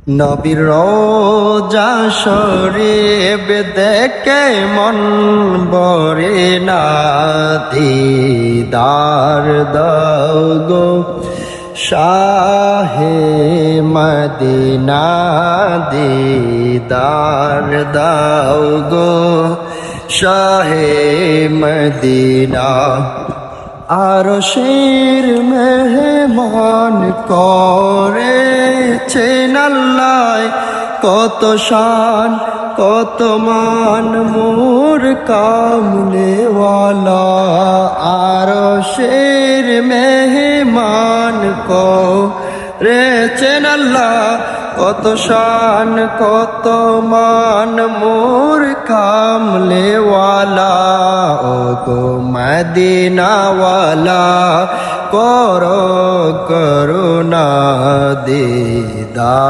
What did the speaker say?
নবীর রোজা শরীফ দেখে মন ভরে না, দিদার দাও গো শাহে মদিনা, দিদার দাও গো শাহে মদিনা। আরশের মেহমান করেছেন আল্লাহ, কত শান কত মান মোর কামলেওয়ালা। আরশের মেহমান করেছেন আল্লাহ, কত শান কত মান মোর কামলেওয়ালা। ও গো মদিনাওয়ালা করো করুণা দিদার।